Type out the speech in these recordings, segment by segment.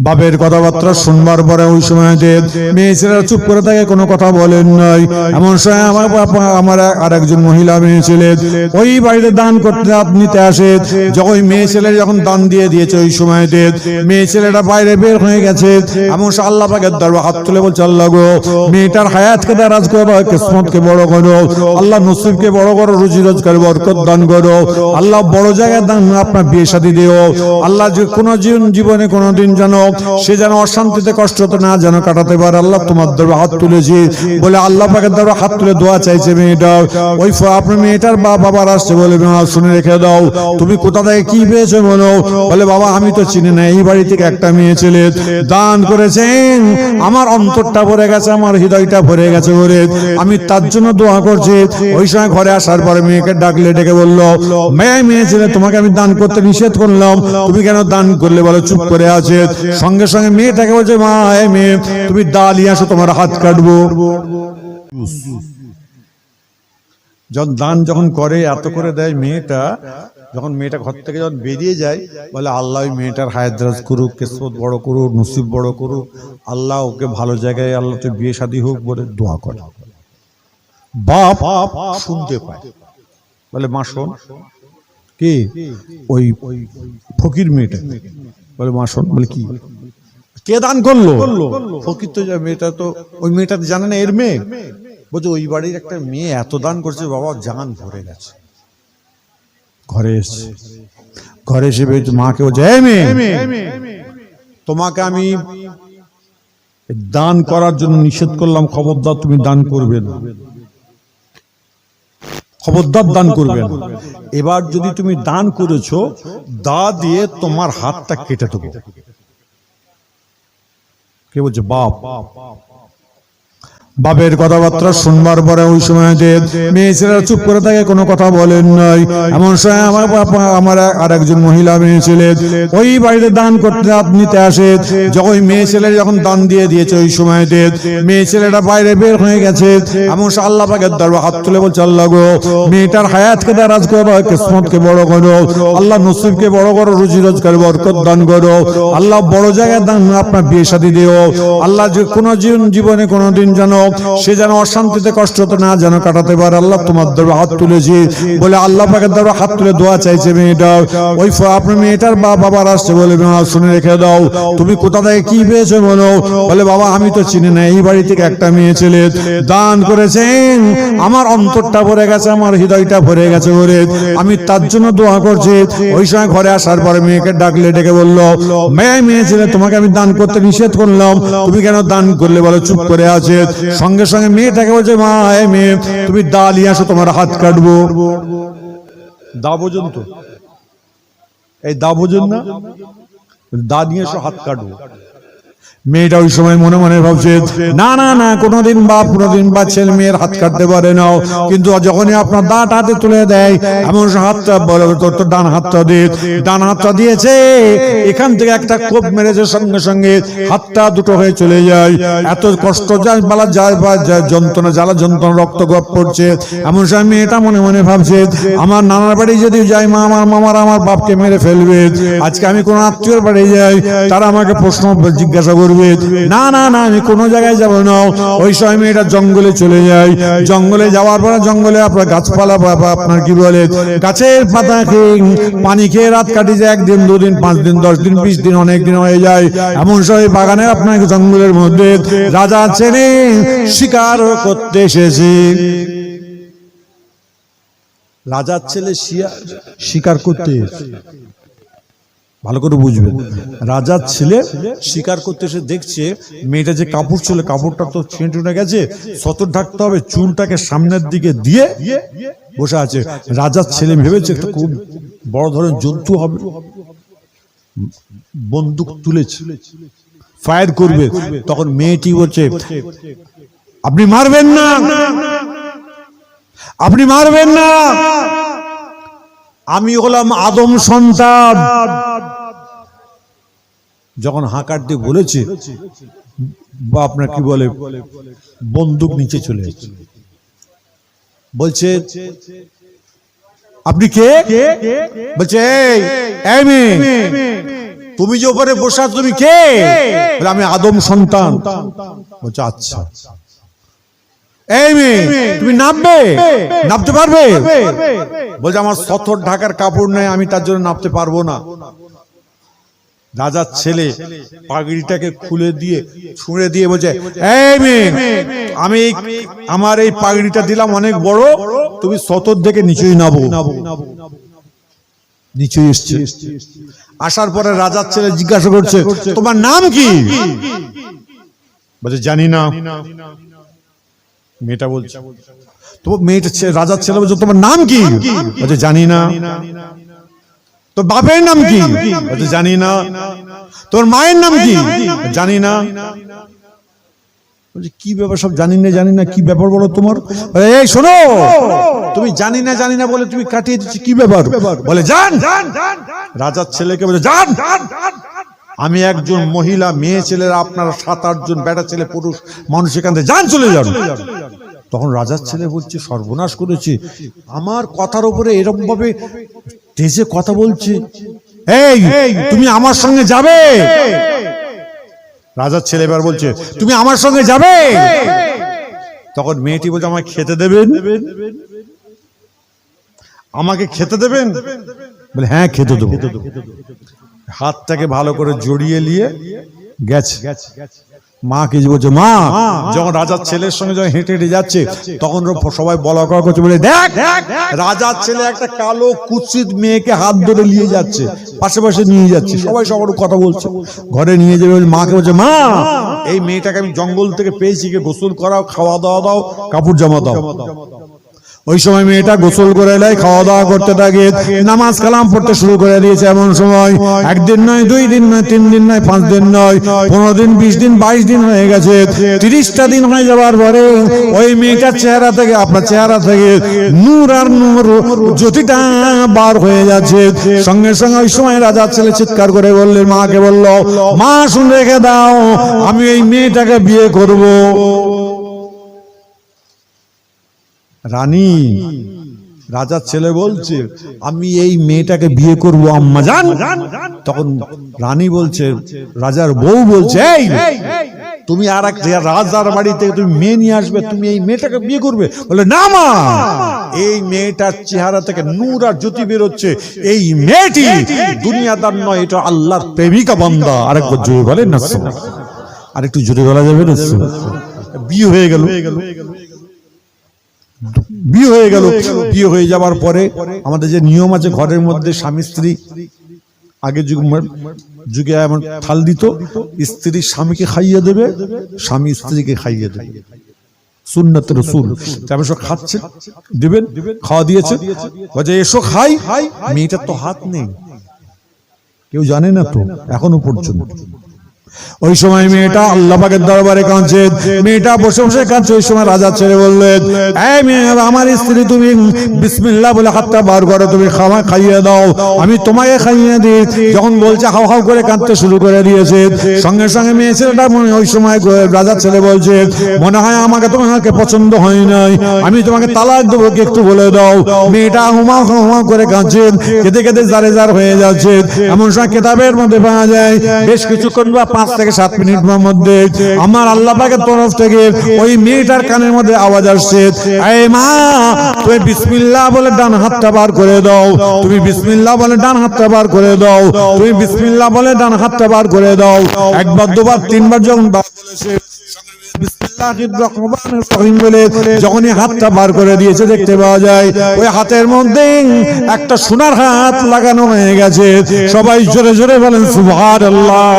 বাপের কথাবার্তা শুনবার পরে ওই সময় মেয়ে ছেলেরা চুপ করে থাকে, কোনো কথা বলেন নাই। এমন সময় আমার আরেকজন মহিলা মেয়ে ছেলে ওই বাড়িতে দান করতে নিতে আসে। যখন মেয়ে ছেলে যখন দান দিয়ে দিয়েছে ওই সময় মেয়ে ছেলেটা বাইরে বের হয়ে গেছে। এমন সময় আল্লাহ পাকের দরবারে হাত তুলে বলছে, আল্লাহ গো, মেয়েটার হায়াতকে দারাজ করো, কিসমতকে বড় করো, আল্লাহ নসিবকে বড় করো, রুজি রোজগার বরকত দান করো, আল্লাহ বড় জায়গায় দান আপনার বিয়ে শাদী দিও, আল্লাহ যে কোনো জীবনে কোনোদিন যেন সে যেন অশান্তিতে কষ্টতে না যেন কাটাতে পারে। আল্লাহ তোমার দরবারে হাত তুলেছি বলে আল্লাহ পাকের দরবারে হাত তুলে দোয়া চাইছে মেয়েটা। ওই আপনার মেয়েটার বাবার আসছে বলে, শুনে রেখে দাও, তুমি কোথা থেকে কি পেয়েছো বলো। বলে, বাবা আমি তো চিনি না, এই বাড়ি থেকে একটা মেয়ে ছেলে দান করেছেন, আমার অন্তরটা ভরে গেছে, আমার হৃদয়টা ভরে গেছে বলে আমি তার জন্য দোয়া করছি। ওই সময় ঘরে আসার পরে মেয়েকে ডাকলে, ডেকে বললো, মেয়ে ছেলে তোমাকে আমি দান করতে নিষেধ করলাম, তুমি কেন দান করলে বলো? চুপ করে আছে। সঙ্গে সঙ্গে মেয়েটাকে বলছে, মা মেয়ে তুমি ডাল নিয়ে আসো, তোমার হাত কাটবো। যখন দান যখন করে এত করে দেয় মেয়েটা, যখন মেয়েটা ঘর থেকে যখন বেরিয়ে যায় বলে, আল্লাহ ওই মেয়েটার হায়াত দারাজ করুক, কিসমত বড় করুক, নসিব বড় করুক, আল্লাহ ওকে ভালো জায়গায় আল্লাহ তো বিয়ে শাদী হোক বলে দোয়া করে। বাপ শুনতে পায়, বলে, মা শোন, কি ওই ফকির মেয়েটা? বলে, মা শোন। বলে, কি? কে দান করলো? ফকির তো মেয়েটা, তো ওই মেয়েটা জানে না এর মেয়ে। বলছে, ওই বাড়ির একটা মেয়ে এত দান করছে, বাবা জান ভরে গেছে। ঘরে এসে মাকে বলছে, মেয়ে তোমাকে আমি দান করার জন্য নিষেধ করলাম, খবরদার তুমি দান করবে না, খবরদার দান করবে না। এবার যদি তুমি দান করেছো, দা দিয়ে তোমার হাতটা কেটে দেবো। কে বলছে? বাপ। বাপের কথাবার্তা শুনবার পরে ওই সময় মেয়ে ছেলেরা চুপ করে থাকে, কোনো কথা বলেন নাই। এমন সময় আমার আরেকজন মহিলা মেয়ে ছেলে ওই বাড়িতে দান করতে নিতে আসে। যখন মেয়ে ছেলে যখন দান দিয়ে দিয়েছে ওই সময় মেয়ে ছেলেটা বাইরে বের হয়ে গেছে। এমন সময় আল্লাহ পাকের দরবারে হাত তুলে বলছে, আল্লাহ গো, মেয়েটার হায়াতকে দারাজ করো, কিসমতকে বড় করো, আল্লাহ নসিবকে বড় করো, রুজি রোজগার বরকত দান করো, আল্লাহ বড় জায়গায় দান আপনার বিয়ে শাদী দিও, আল্লাহ যে কোনো জীবনে কোনোদিন যেন সে যেন অশান্তিতে কষ্টতে না যেন কাটাতে পারে। আল্লাহ তোমার দরবারে হাত তুলেছি বলে আল্লাহ পাকের দরবারে হাত তুলে দোয়া চাইছে মেয়েটা। ওই আপনার মেয়েটার বাবার আসছে বলে, শুনে রেখে দাও, তুমি কোথা থেকে কি পেয়েছো বলো। বলে, বাবা আমি তো চিনি না, এই বাড়ি থেকে একটা মেয়ে ছেলে দান করেছেন, আমার অন্তরটা ভরে গেছে, আমার হৃদয়টা ভরে গেছে বলে আমি তার জন্য দোয়া করছি। ওই সময় ঘরে আসার পরে মেয়েকে ডাকলে, ডেকে বললো, মেয়ে ছেলে তোমাকে আমি দান করতে নিষেধ করলাম, তুমি কেন দান করলে বলো? চুপ করে আছে। সঙ্গে সঙ্গে মেয়েটাকে বলছে, মা মেয়ে তুমি দা নিয়ে আসো, তোমার হাত কাটবো। দা বোঝেন তো? এই দা বোঝেন না? দা নিয়ে এসো, হাত কাটবো। মেয়েটা ওই সময় মনে মনে ভাবছে, না না না, কোনোদিন বা ছেলে মেয়ের হাত কাটতে পারে না, কিন্তু যখনই আপনার দাঁত হাতে তুলে দেয়, এমন হাতটা বলে, তোর তো ডান হাতটা দিয়েছে, এখান থেকে একটা কোপ মেরেছে, সঙ্গে সঙ্গে হাতটা দুটো হয়ে চলে যায়। এত কষ্ট যায়, বালা যায় বা যন্ত্রণা, জ্বালা যন্ত্রণা, রক্ত গপ পড়ছে। এমন সময় মেয়েটা মনে মনে ভাবছে, আমার নানার বাড়ি যদি যাই, আমার মামারা আমার বাপকে মেরে ফেলবে। আজকে আমি কোন আত্মীয়র বাড়ি যাই, তারা আমাকে প্রশ্ন জিজ্ঞাসা করবে। না না না, আমি কোনো জায়গায় যাব না। ওই সময় মেয়েটা জঙ্গলে চলে যায়। জঙ্গলে যাওয়ার পরে জঙ্গলে আপনার গাছপালা, আপনার কি বলে, গাছের পাতা খেয়ে পানি খেয়ে রাত কাটি যায়। 1 দিন 2 দিন 5 দিন 10 দিন 20 দিন অনেক দিন হয়ে যায়। এমন সময় বাগানে আপনার জঙ্গলের মধ্যে রাজা ছেলে শিকার করতে এসেছে। রাজার ছেলে শিকার করতে, ভালো করে বুঝবেন, রাজার ছেলে শিকার করতে এসে দেখছে মেয়েটা যে কাপড় ছিল, কাপড়টা তো ছিঁড়ে টুটে গেছে, সতর ঢাকতে হবে, চুলটাকে সামনের দিকে দিয়ে বসে আছে। রাজার ছেলে ভেবেছে একটা খুব বড় ধরনের জন্তু হবে, বন্দুক তুলেছে, ফায়ার করবে। তখন মেয়েটি বলছে, আপনি মারবেন না, আপনি মারবেন না, আমি হলাম আদম সন্তান। যখন হাঁকার দিয়ে বলেছে, বা আপনার কি বলে, বন্দুক নিচে চলে যাচ্ছে। বলছে, আপনি কে? বলছে, এই মেয়ে তুমি যে উপরে বসে আছো তুমি কে? বলে আমি আদম সন্তান। বলছে আচ্ছা, এই মেয়ে তুমি নামবে, নামতে পারবে? বলছে আমার সতর ঢাকার কাপড় নেই, আমি তার জন্য নামতে পারবো না। রাজার ছেলে পাগড়িটাকে খুলে দিয়ে ছুঁড়ে দিয়ে বলছে, এই মেয়ে আমি আমার এই পাগড়িটা দিলাম অনেক বড়, তুমি সতর থেকে নিচেই নামো। নিচেই এসছে। আসার পরে রাজার ছেলে জিজ্ঞাসা করছে, তোমার নাম কি? বলছে জানি না। মেয়েটা বলছে, তো মেয়েটা রাজার ছেলে বলছে তোমার নাম কি? বলছে জানি না। তোর বাপের নাম কি? বলছে জানি না। তোর মায়ের নাম কি? জানি না। বলছে কি ব্যাপার, সব জানি না জানি না, কি ব্যাপার বলো তোমার? এই শোনো, তুমি জানি না বলে তুমি কাটিয়ে দিচ্ছ, কি ব্যাপার? বলে জান। রাজার ছেলেকে বলে জান, আমি একজন মহিলা, মেয়ে ছেলেরা আপনারা 7-8 জন বেটা ছেলে পুরুষ মানুষ এখান থেকে যান, চলে যান। তখন রাজার ছেলে বলছে সর্বনাশ করেছে, আমার কথার উপরে এরকম ভাবে তেজে কথা বলছে, এই তুমি আমার সঙ্গে যাবে? রাজার ছেলে এবার বলছে তুমি আমার সঙ্গে যাবে? তখন মেয়েটি বলছে আমাকে খেতে দেবেন? আমাকে খেতে দেবেন? বলে হ্যাঁ খেতে দেবো। হাতটাকে ভালো করে জড়িয়ে নিয়ে গেছে। মা কি বলছে, মা যখন রাজার ছেলের সঙ্গে যখন হেঁটে হেঁটে যাচ্ছে তখন সবাই বলা করা করছে, বলে দেখ রাজার ছেলে একটা কালো কুৎসিত মেয়েকে হাত ধরে নিয়ে যাচ্ছে, পাশে পাশে নিয়ে যাচ্ছে, সবাই সবার কথা বলছে। ঘরে নিয়ে যাবে, মাকে বলছে মা এই মেয়েটাকে আমি জঙ্গল থেকে পেয়েছি, গোসল করাও, খাওয়া দাওয়া দাও, কাপড় জামা দাও। ওই সময় মেয়েটা গোসল করে নেয়, খাওয়া দাওয়া করতে থাকে, নামাজ কালাম পড়তে শুরু করে দিয়েছে। এমন সময় 1 দিন নয়, 2 দিন নয়, 3 দিন নয়, 5 দিন নয়, 15 দিন, 20 দিন, 22 দিন হয়ে গেছে। 30টা দিন হয়ে যাওয়ার পরে ওই মেয়েটার চেহারা থেকে, আপনার চেহারা থেকে নূর আর নূর জ্যোতিটা বার হয়ে যাচ্ছে। সঙ্গে সঙ্গে ওই সময় রাজার ছেলে চিৎকার করে বললেন, মাকে বলল, মা শুনে রেখে দাও, আমি এই মেয়েটাকে বিয়ে করব। রানী, রাজার ছেলে বলছে আমি এই মেয়েটাকে বিয়ে করবো আম্মা জান। তখন রানী বলছে, রাজার বউ বলছে, এই তুমি আর এক রাজার বাড়ি থেকে তুমি মেয়ে নিয়ে আসবে, তুমি এই মেয়েটাকে বিয়ে করবে? বলে না মা, এই মেয়েটার চেহারা থেকে নূর আর জ্যোতি বেরোচ্ছে, এই মেয়েটি দুনিয়াদার নয়, এটা আল্লাহর প্রেমিকা বান্দা। আরেকবার জোরে বলেন না, আরেকটু জোরে বলা যাবে না? বিয়ে হয়ে গেল। বিয়ে হয়ে গেল। বিয়ে হয়ে যাওয়ার পরে আমাদের যে নিয়ম আছে ঘরের মধ্যে, স্বামী স্ত্রী, আগে যুগে এমন থাল দিত, স্ত্রী স্বামীকে খাইয়ে দেবে, স্বামী স্ত্রীকে খাইয়ে দেবে, সুন্নাত রাসূল। তারপর সব খাচ্ছে, দিবেন, খাওয়া দিয়েছে, বলে এসো খাই। মেয়েটার তো হাত নেই, কেউ জানে না তো এখনো পর্যন্ত। ওই সময় মেয়েটা আল্লাহ পাকের দরবারে কাঁদছে, মেয়েটা বসে বসে কাঁদছে। ওই সময় রাজা ছেড়ে বললেন, এই মেয়ে, আমার স্ত্রী, তুমি বিসমিল্লাহ বলে হাতটা বার করো, তুমি খাইয়ে দাও, আমি তোমাকে খাইয়ে দিই। যখন বলছে হাউ হাউ করে কাঁদতে শুরু করে দিয়েছে। সঙ্গে সঙ্গে মেয়ে ছেলেটা ওই সময় রাজার ছেলে বলছে, মনে হয় আমাকে তোমাকে পছন্দ হয় নাই, আমি তোমাকে তালাক দেবো, কি একটু বলে দাও। মেয়েটা হুমা হুমা করে কাঁদছে, কেঁদে কেঁদে জারে জার হয়ে যাচ্ছে। এমন সময় কেতাবের মধ্যে পাওয়া যায় বেশ কিছুক্ষণ বা 5 থেকে 7 মিনিটের মধ্যে আমার আল্লাহ পাকের তরফ থেকে ওই মেয়েটার কানের মধ্যে আওয়াজ আসছে, এই মা তুমি বিসমিল্লাহ বলে ডান হাতটা বার করে দাও, তুমি বিসমিল্লাহ বলে ডান হাতটা বার করে দাও, তুমি বিসমিল্লাহ বলে ডান হাতটা বার করে দাও। একবার, দুবার, 3বার যখন বলেছে, যখনই হাতটা বার করে দিয়েছে, দেখতে পাওয়া যায় ওই হাতের মধ্যে একটা সোনার হাত লাগানো হয়ে গেছে। সবাই জোরে জোরে বলেন সুবহানাল্লাহ।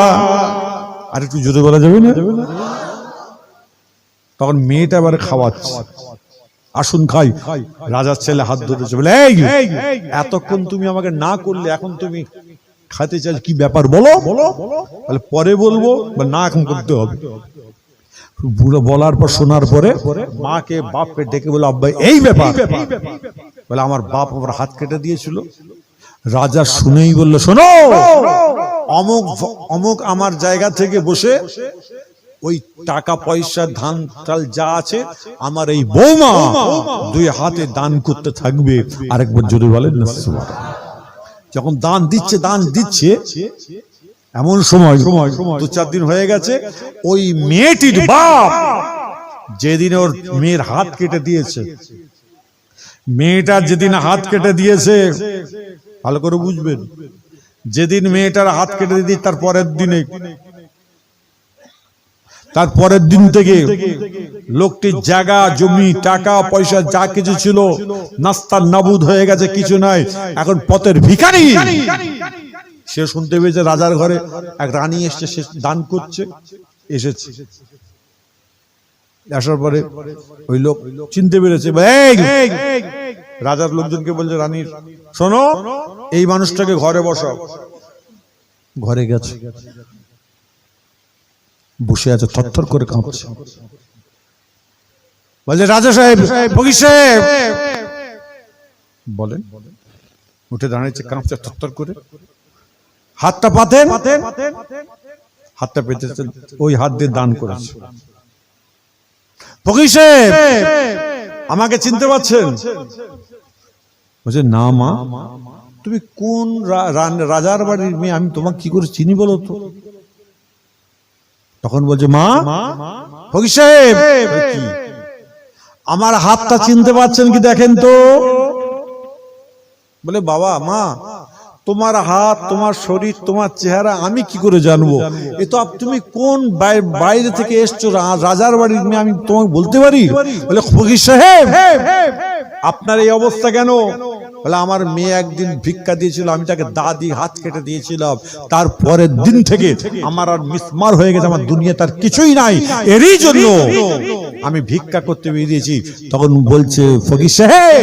আর একটু জোরে বলা যাবে না? তখন মেয়েটা এবার খাওয়াচ্ছে, আসুন খাই। রাজার ছেলে হাত ধরেছে, বলে এই এতক্ষণ তুমি আমাকে না করলে, এখন তুমি খাইতে চাই, কি ব্যাপার বলো? বলে পরে বলবো, না এখন করতে হবে। বুড়ো বলার পর, শোনার পরে মাকে বাপকে ডেকে বলে, আব্বা এই ব্যাপার। বলে আমার বাপ আমার হাত কেটে দিয়েছিল। রাজা শুনেই বলল, শোনো, অমুক অমুক আমার জায়গা থেকে বসে ওই টাকা পয়সা ধান চাল যা আছে আমার এই বৌমা 2 হাতে দান করতে থাকবে। আরেকবার জোরে বলেন না সুবহানাল্লাহ। যখন দান দিচ্ছে এমন সময় 2-4 দিন হয়ে গেছে, ওই মেয়েটির বাপ যেদিন ওর মেয়ের হাত কেটে দিয়েছে, মেয়েটার যেদিন হাত কেটে দিয়েছে, ভালো করে বুঝবেন, যেদিন মেয়েটার হাত কেটে দিয়ে তার পরের দিন থেকে লোকটির জায়গা জমি টাকা পয়সা যা কিছু ছিল নাস্তার নাবুদ হয়ে গেছে, কিছু নাই, এখন পথের ভিখারি। সে শুনতে পেয়েছে রাজার ঘরে এক রানী এসছে, সে দান করছে, এসেছে। আসার পরে ওই লোক চিনতে পেরেছে, রাজার লোকজনকে বলছে, রানীর শোনো, এই মানুষটাকে ঘরে বসাও। ঘরে গেছে, বসে আছে, থরথর করে কাঁপছে। বলছে, রাজা সাহেব, ফকির সাহেব বলেন। উঠে দাঁড়িয়েছে, কাঁপছে থরথর করে। হাতটা পাতেন, হাতটা পেতেছেন, ওই হাত দিয়ে দান করেছে। ফকির সাহেব, আমাকে চিনতে পারছেন? বলছে, না মা, তুমি কোন রাজার বাড়ির মেয়ে, আমি তোমাকে কি করে চিনি বলো তো? তখন বলছে, মা, ফকির সাহেব, আমার হাতটা চিনতে পারছেন কি দেখেন তো? বলে, বাবা, মা, তোমার হাত, তোমার শরীর, তোমার চেহারা আমি কি করে জানবো? এ তো তুমি কোন বাইরে থেকে এসছো, রাজার বাড়ির মেয়ে, আমি তোমাকে বলতে পারি? বলে, ফকির সাহেব, আপনার এই অবস্থা কেন? বলে, আমার মেয়ে একদিন ভিক্ষা দিয়েছিল, আমি তাকে দাদি হাত কেটে দিয়েছিলাম, তারপরের দিন থেকে আমার আর মিসমার হয়ে গেছে, আমার দুনিয়া তার কিছুই নাই, এরই জন্য আমি ভিক্ষা করতে বেরিয়েছি। তখন বলছে, ফকির সাহেব,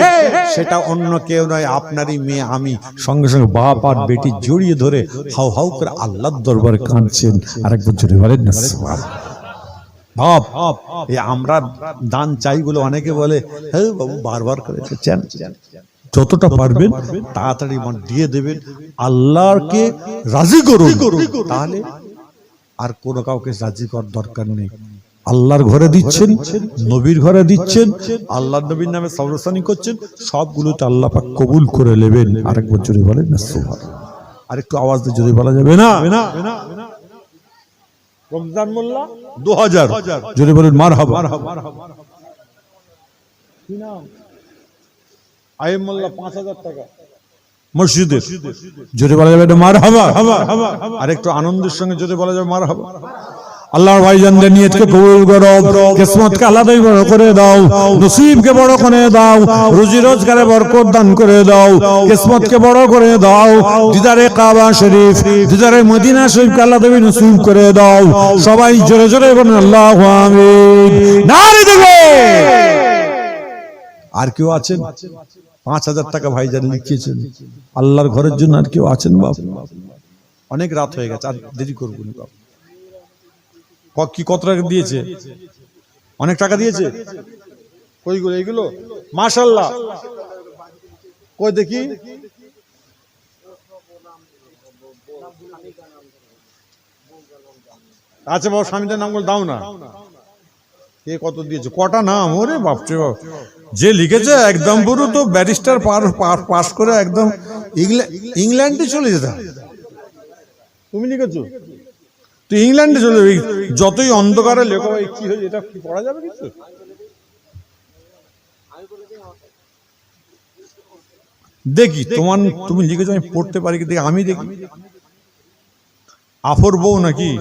সেটা অন্য কেউ নয়, আপনারই মেয়ে আমি। সঙ্গে সঙ্গে বাপ আর বেটি জড়িয়ে ধরে হাউ হাউ করে আল্লাহর দরবারে কাঁদছেন। আরেকবার জোরে বলেন না বাপ। আমরা দান চাই বলে অনেকে বলে, হ্যাঁ বাবু, বারবার করে চান, যতটা পারবেন তাড়াতাড়ি দিয়ে দেবেন, আল্লাহকে রাজি করুন, তাহলে আর কোনো কাউকে রাজি করার দরকার নেই। আল্লাহর ঘরে দিচ্ছেন, নবীর ঘরে দিচ্ছেন, আল্লাহর নবীর নামে সর্বসানি করছেন, সবগুলোতে আল্লাহ পাক কবুল করে নেবেন। আরেকবার জোরে বলেন না সুবহানাল্লাহ। আরেকটু আওয়াজ দিয়ে জোরে বলা যাবে না? রমজান মোল্লা 2000, জোরে বলেন মারহাবা। কি নাম? আইম মোল্লা 5000 টাকা মসজিদের, জোরে বলা যাবে মারহাবা। আরেকটু আনন্দের সঙ্গে জোরে বলা যাবে মারহাবা। আল্লাহর ভাইজানদের নিয়তকে কবুল করো, কিসমতকে আলাদাই বড় করে দাও, নসিবকে বড় করে দাও, রুজি রোজগারে বরকত দান করে দাও, কিসমতকে বড় করে দাও, দিদারে কাবা শরীফ, দিদারে মদিনা শরীফকে আলাদাই নসিব করে দাও। সবাই জোরে জোরে বলেন আল্লাহু আমিন। নারে দেখো, আর কেউ আছেন? 5000 টাকা ভাইজান লিখিয়েছেন আল্লাহর ঘরের জন্য। আর কেউ আছেন বাবা? অনেক রাত হয়ে গেছে, আর দেরি করবো না বাবা। কি কত টাকা দিয়েছে? অনেক টাকা দিয়েছে। কইগুলো? এইগুলো মাশাআল্লাহ। কই দেখি, আচ্ছা বাবা, স্বামীটার নামগুলো দাও না। কে কত দিয়েছে? কটা নাম? ওরে বাপরে বাপ, যে লিখেছে একদম পুরো তো ব্যারিস্টার পাস করে একদম ইংল্যান্ডে চলে যেতে। তুমি লিখেছো? তুই ইংল্যান্ডে চলে যাবে। যতই অন্ধকারে লেখো, কি হয়েছে, এটা কি পড়া যাবে কিছু? দেখি তুমি লিখেছো, আমি পড়তে পারি কি দেখি, আমি দেখি। আফর বউ নাকি?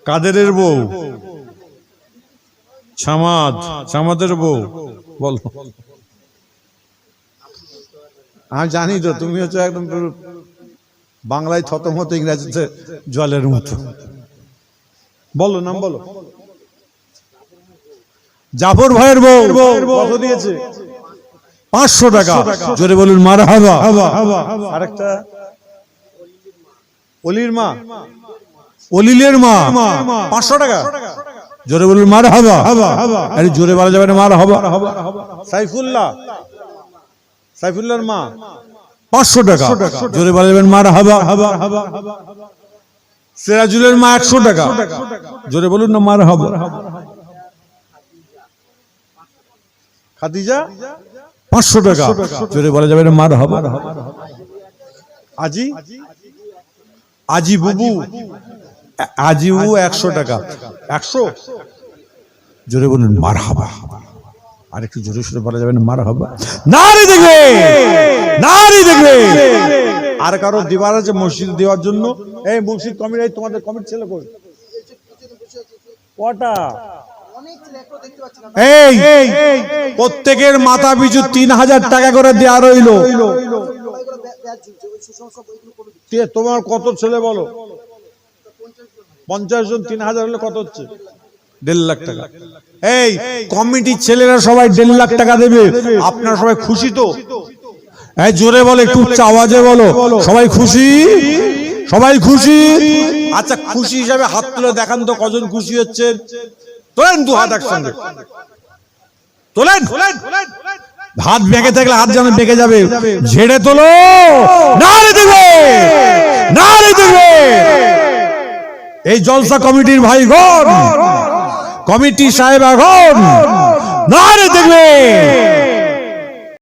কাদেরের বউ? ছামাদের বউ? বল। আমি জানি তো তুমি হচ্ছে একদম বাংলায় থতমত, ইংরেজিতে জলের মতো। বলো নাম বলো। জাফর ভাইয়ের বউ। কত দিয়েছে? 500 টাকা। জোরে বলুন মারহাবা। আরেকটা অলির মা, অলিলের মা 500 টাকা। জোরে বলুন মারহাবা। আরে জোরে বলা যাবে না, মারহাবা। সাইফুল্লাহর মা 500 টাকা। জোরে বলা যাবেন মারহাবা। সিরাজুলের মা 100 টাকা। জোরে বলুন না মারহাবা। খাদিজা 500 টাকা জোরে বলা যাবে না মারহাবা। আজি আজি বুবু, আজি বুবু 100 টাকা। 100 জোরে বলুন মারহাবা। আর একটু জোরে সোরে বলা যাবে না মারহাবা। নারী দেখবে, নারী দেখবে। আর কারো দিবার আছে মসজিদ দেওয়ার জন্য? এই মসজিদ কমিটি, তোমাদের কমিটি ছেলে কই? কটা? এই প্রত্যেকের মাথা পিছু 3000 টাকা করে দেওয়া রইল। তোমার কত ছেলে বলো? 50 জন, 3000 হলে কত হচ্ছে? 1.5 লাখ টাকা। এই কমিটির ছেলেরা সবাই 1.5 লাখ টাকা দেবে। আপনারা সবাই খুশি তো? এই জোরে বলে, একটু আওয়াজে বলো। সবাই খুশি? সবাই খুশি? আচ্ছা, খুশি হিসাবে হাত তুলে দেখান তো কজন খুশি হচ্ছেন। তোলেন 2 হাত একসঙ্গে, তোলেন। হাত বেঁকে থাকলে হাত যেন বেঁকে যাবে, ঝেড়ে তোলো। নারী দেখবে, নারী দেখবে। এই জলসা কমিটির ভাইগণ, কমিটি সাহেবগণ, নারী দেখবে।